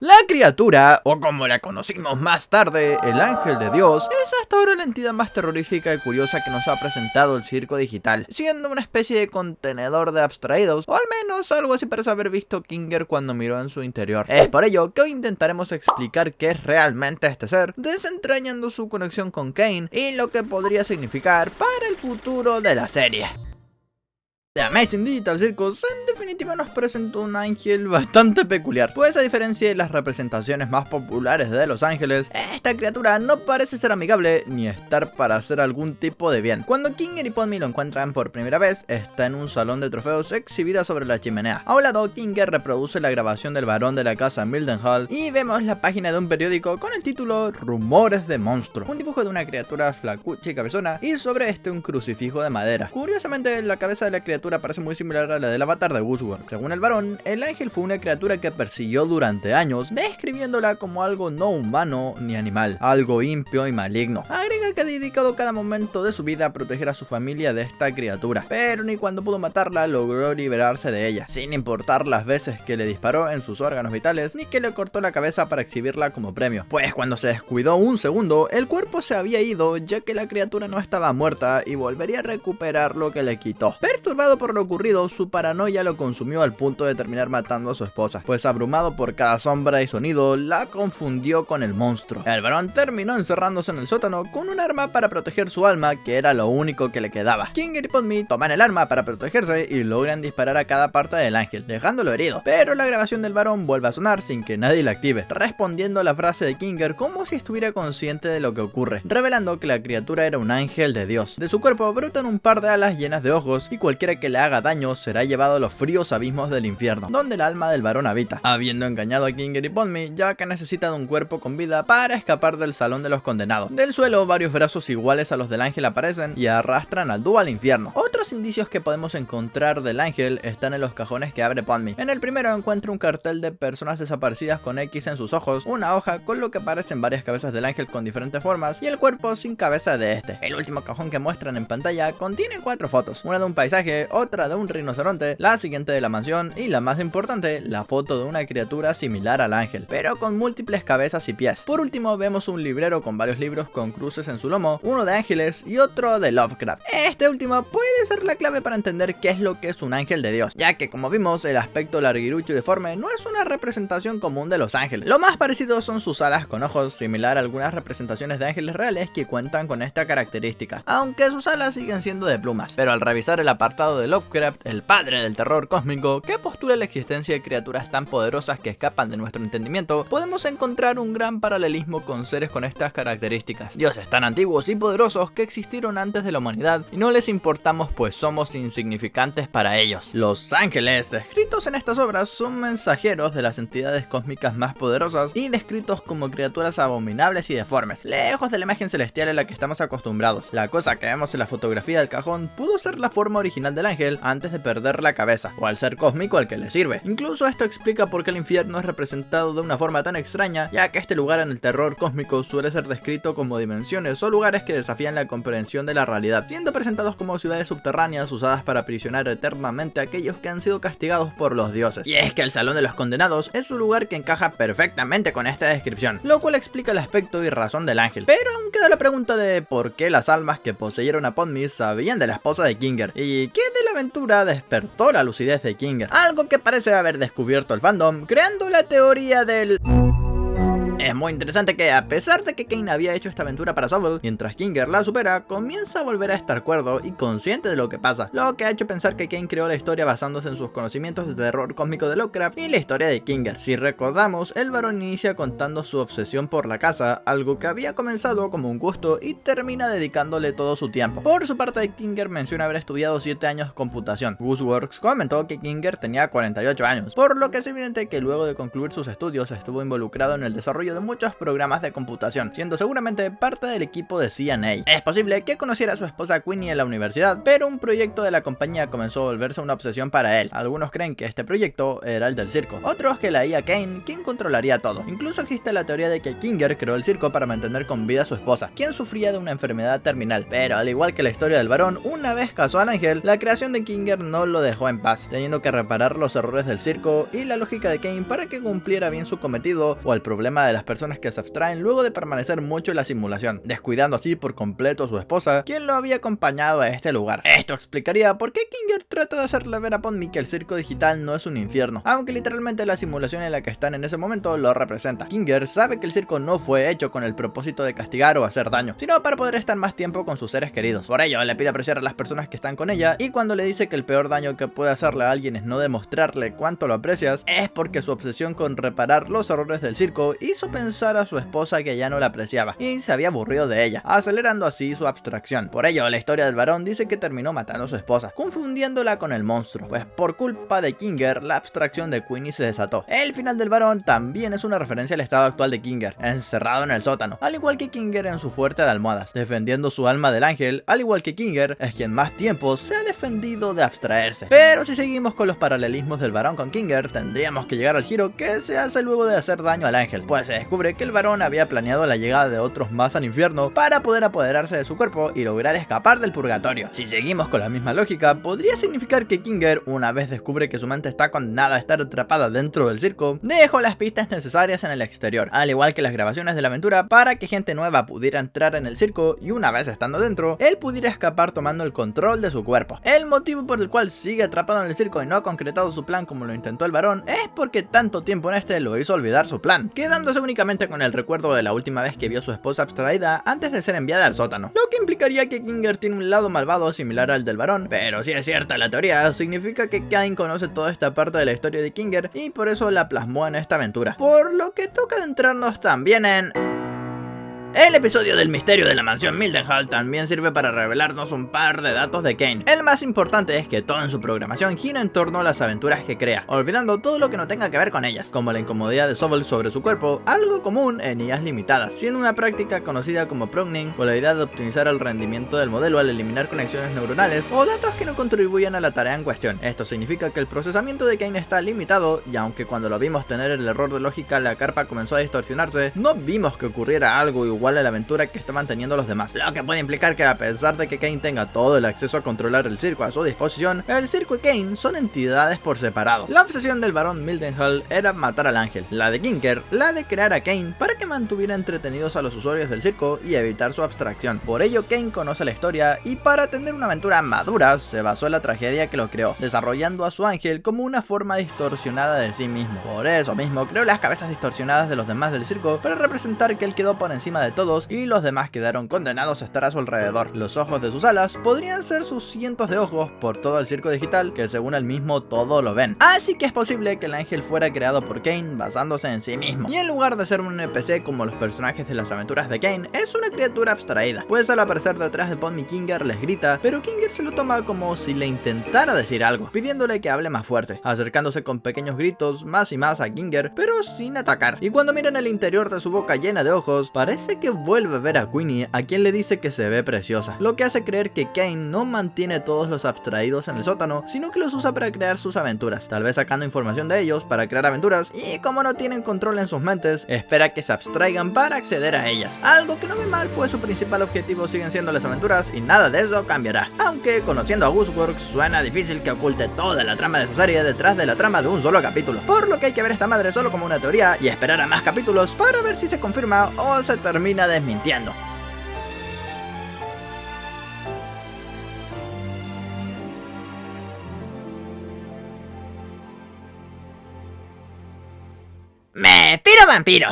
La criatura, o como la conocimos más tarde, el ángel de Dios, es hasta ahora la entidad más terrorífica y curiosa que nos ha presentado el circo digital, siendo una especie de contenedor de abstraídos, o al menos algo así parece haber visto Kinger cuando miró en su interior. Es por ello que hoy intentaremos explicar qué es realmente este ser, desentrañando su conexión con Kane y lo que podría significar para el futuro de la serie. The Amazing Digital Circus en definitiva nos presentó un ángel bastante peculiar, pues a diferencia de las representaciones más populares de los ángeles, esta criatura no parece ser amigable ni estar para hacer algún tipo de bien. Cuando Kinger y Pomni lo encuentran por primera vez, está en un salón de trofeos exhibida sobre la chimenea. A un lado, Kinger reproduce la grabación del varón de la casa Mildenhall y vemos la página de un periódico con el título Rumores de monstruo, un dibujo de una criatura flacucha y cabezona y sobre este un crucifijo de madera. Curiosamente, la cabeza de la criatura parece muy similar a la del avatar de Woodsworth. Según el varón, el ángel fue una criatura que persiguió durante años, describiéndola como algo no humano ni animal, algo impio y maligno. Agrega que ha dedicado cada momento de su vida a proteger a su familia de esta criatura, pero ni cuando pudo matarla logró liberarse de ella, sin importar las veces que le disparó en sus órganos vitales, ni que le cortó la cabeza para exhibirla como premio. Pues cuando se descuidó un segundo, el cuerpo se había ido, ya que la criatura no estaba muerta y volvería a recuperar lo que le quitó. Perturbado por lo ocurrido, su paranoia lo consumió al punto de terminar matando a su esposa, pues abrumado por cada sombra y sonido, la confundió con el monstruo. El varón terminó encerrándose en el sótano con un arma para proteger su alma, que era lo único que le quedaba. Kinger y Pomni toman el arma para protegerse y logran disparar a cada parte del ángel, dejándolo herido, pero la grabación del varón vuelve a sonar sin que nadie la active, respondiendo a la frase de Kinger como si estuviera consciente de lo que ocurre, revelando que la criatura era un ángel de Dios. De su cuerpo brotan un par de alas llenas de ojos y cualquiera que le haga daño será llevado a los fríos abismos del infierno, donde el alma del varón habita, habiendo engañado a Kinger y Pomni, ya que necesita de un cuerpo con vida para escapar del salón de los condenados. Del suelo, varios brazos iguales a los del ángel aparecen y arrastran al dúo al infierno. Otros indicios que podemos encontrar del ángel están en los cajones que abre Pomni. En el primero encuentra un cartel de personas desaparecidas con X en sus ojos, una hoja con lo que parecen varias cabezas del ángel con diferentes formas y el cuerpo sin cabeza de este. El último cajón que muestran en pantalla contiene 4 fotos, una de un paisaje, otra de un rinoceronte, la siguiente de la mansión y la más importante, la foto de una criatura similar al ángel, pero con múltiples cabezas y pies. Por último vemos un librero con varios libros con cruces en su lomo, uno de ángeles y otro de Lovecraft. Este último puede ser la clave para entender qué es lo que es un ángel de Dios, ya que como vimos el aspecto larguirucho y deforme no es una representación común de los ángeles. Lo más parecido son sus alas con ojos, similar a algunas representaciones de ángeles reales que cuentan con esta característica, aunque sus alas siguen siendo de plumas. Pero al revisar el apartado de Lovecraft, el padre del terror cósmico, que postula la existencia de criaturas tan poderosas que escapan de nuestro entendimiento, podemos encontrar un gran paralelismo con seres con estas características. Dioses tan antiguos y poderosos que existieron antes de la humanidad y no les importamos pues somos insignificantes para ellos. Los ángeles, descritos en estas obras, son mensajeros de las entidades cósmicas más poderosas y descritos como criaturas abominables y deformes, lejos de la imagen celestial a la que estamos acostumbrados. La cosa que vemos en la fotografía del cajón pudo ser la forma original del ángel antes de perder la cabeza, o al ser cósmico al que le sirve. Incluso esto explica por qué el infierno es representado de una forma tan extraña, ya que este lugar en el terror cósmico suele ser descrito como dimensiones o lugares que desafían la comprensión de la realidad, siendo presentados como ciudades subterráneas usadas para aprisionar eternamente a aquellos que han sido castigados por los dioses. Y es que el Salón de los Condenados es un lugar que encaja perfectamente con esta descripción, lo cual explica el aspecto y razón del ángel. Pero aún queda la pregunta de por qué las almas que poseyeron a Pomni sabían de la esposa de Kinger, y qué de la aventura despertó la lucidez de Kinger, algo que parece haber descubierto el fandom, creando la teoría del... Es muy interesante que, a pesar de que Kane había hecho esta aventura para Sobel, mientras Kinger la supera, comienza a volver a estar cuerdo y consciente de lo que pasa, lo que ha hecho pensar que Kane creó la historia basándose en sus conocimientos de terror cósmico de Lovecraft y la historia de Kinger. Si recordamos, el varón inicia contando su obsesión por la casa, algo que había comenzado como un gusto y termina dedicándole todo su tiempo. Por su parte, Kinger menciona haber estudiado 7 años computación. Woodsworks comentó que Kinger tenía 48 años, por lo que es evidente que luego de concluir sus estudios estuvo involucrado en el desarrollo desarrollo de muchos programas de computación, siendo seguramente parte del equipo de CNA. Es posible que conociera a su esposa Queenie en la universidad, pero un proyecto de la compañía comenzó a volverse una obsesión para él. Algunos creen que este proyecto era el del circo, otros que la IA Kane, quien controlaría todo. Incluso existe la teoría de que Kinger creó el circo para mantener con vida a su esposa, quien sufría de una enfermedad terminal. Pero al igual que la historia del varón, una vez casó al ángel, la creación de Kinger no lo dejó en paz, teniendo que reparar los errores del circo y la lógica de Kane para que cumpliera bien su cometido, o el problema de las personas que se abstraen luego de permanecer mucho en la simulación, descuidando así por completo a su esposa, quien lo había acompañado a este lugar. Esto explicaría por qué Kinger trata de hacerle ver a Podmi que el circo digital no es un infierno, aunque literalmente la simulación en la que están en ese momento lo representa. Kinger sabe que el circo no fue hecho con el propósito de castigar o hacer daño, sino para poder estar más tiempo con sus seres queridos. Por ello, le pide apreciar a las personas que están con ella, y cuando le dice que el peor daño que puede hacerle a alguien es no demostrarle cuánto lo aprecias, es porque su obsesión con reparar los errores del circo hizo pensar a su esposa que ya no la apreciaba y se había aburrido de ella, acelerando así su abstracción. Por ello, la historia del varón dice que terminó matando a su esposa, confundiéndola con el monstruo, pues por culpa de Kinger, la abstracción de Queenie se desató. El final del varón también es una referencia al estado actual de Kinger, encerrado en el sótano, al igual que Kinger en su fuerte de almohadas, defendiendo su alma del ángel, al igual que Kinger es quien más tiempo se ha defendido de abstraerse. Pero si seguimos con los paralelismos del varón con Kinger, tendríamos que llegar al giro que se hace luego de hacer daño al ángel, pues se descubre que el varón había planeado la llegada de otros más al infierno para poder apoderarse de su cuerpo y lograr escapar del purgatorio. Si seguimos con la misma lógica, podría significar que Kinger, una vez descubre que su mente está condenada a estar atrapada dentro del circo, dejó las pistas necesarias en el exterior, al igual que las grabaciones de la aventura, para que gente nueva pudiera entrar en el circo y una vez estando dentro, él pudiera escapar tomando el control de su cuerpo. El motivo por el cual sigue atrapado en el circo y no ha concretado su plan como lo intentó el varón es porque tanto tiempo en este lo hizo olvidar su plan, quedándose únicamente con el recuerdo de la última vez que vio a su esposa abstraída antes de ser enviada al sótano, lo que implicaría que Kinger tiene un lado malvado similar al del varón. Pero si es cierta la teoría, significa que Kane conoce toda esta parte de la historia de Kinger y por eso la plasmó en esta aventura, por lo que toca adentrarnos también en... El episodio del misterio de la mansión Mildenhall también sirve para revelarnos un par de datos de Kane. El más importante es que todo en su programación gira en torno a las aventuras que crea, olvidando todo lo que no tenga que ver con ellas, como la incomodidad de Sobel sobre su cuerpo, algo común en IAs limitadas, siendo una práctica conocida como pruning, con la idea de optimizar el rendimiento del modelo al eliminar conexiones neuronales o datos que no contribuyen a la tarea en cuestión. Esto significa que el procesamiento de Kane está limitado, y aunque cuando lo vimos tener el error de lógica la carpa comenzó a distorsionarse, no vimos que ocurriera algo igual a la aventura que estaban teniendo los demás, lo que puede implicar que a pesar de que Kane tenga todo el acceso a controlar el circo a su disposición, el circo y Kane son entidades por separado. La obsesión del varón Mildenhall era matar al ángel, la de Kinger, la de crear a Kane para que mantuviera entretenidos a los usuarios del circo y evitar su abstracción. Por ello Kane conoce la historia y para tener una aventura madura se basó en la tragedia que lo creó, desarrollando a su ángel como una forma distorsionada de sí mismo. Por eso mismo creó las cabezas distorsionadas de los demás del circo para representar que él quedó por encima de todos y los demás quedaron condenados a estar a su alrededor. Los ojos de sus alas podrían ser sus cientos de ojos por todo el circo digital, que según él mismo todo lo ven. Así que es posible que el ángel fuera creado por Kane basándose en sí mismo, y en lugar de ser un NPC como los personajes de las aventuras de Kane, es una criatura abstraída, pues al aparecer detrás de Podmi, Kinger les grita, pero Kinger se lo toma como si le intentara decir algo, pidiéndole que hable más fuerte, acercándose con pequeños gritos más y más a Kinger, pero sin atacar. Y cuando miran el interior de su boca llena de ojos, parece que vuelve a ver a Queenie, a quien le dice que se ve preciosa, lo que hace creer que Kane no mantiene todos los abstraídos en el sótano, sino que los usa para crear sus aventuras, tal vez sacando información de ellos para crear aventuras, y como no tienen control en sus mentes, espera que se abstraigan para acceder a ellas, algo que no ve mal, pues su principal objetivo siguen siendo las aventuras y nada de eso cambiará. Aunque conociendo a Gooseworks suena difícil que oculte toda la trama de su serie detrás de la trama de un solo capítulo, por lo que hay que ver esta madre solo como una teoría y esperar a más capítulos para ver si se confirma o se termina desmintiendo. ¡Me piro vampiro!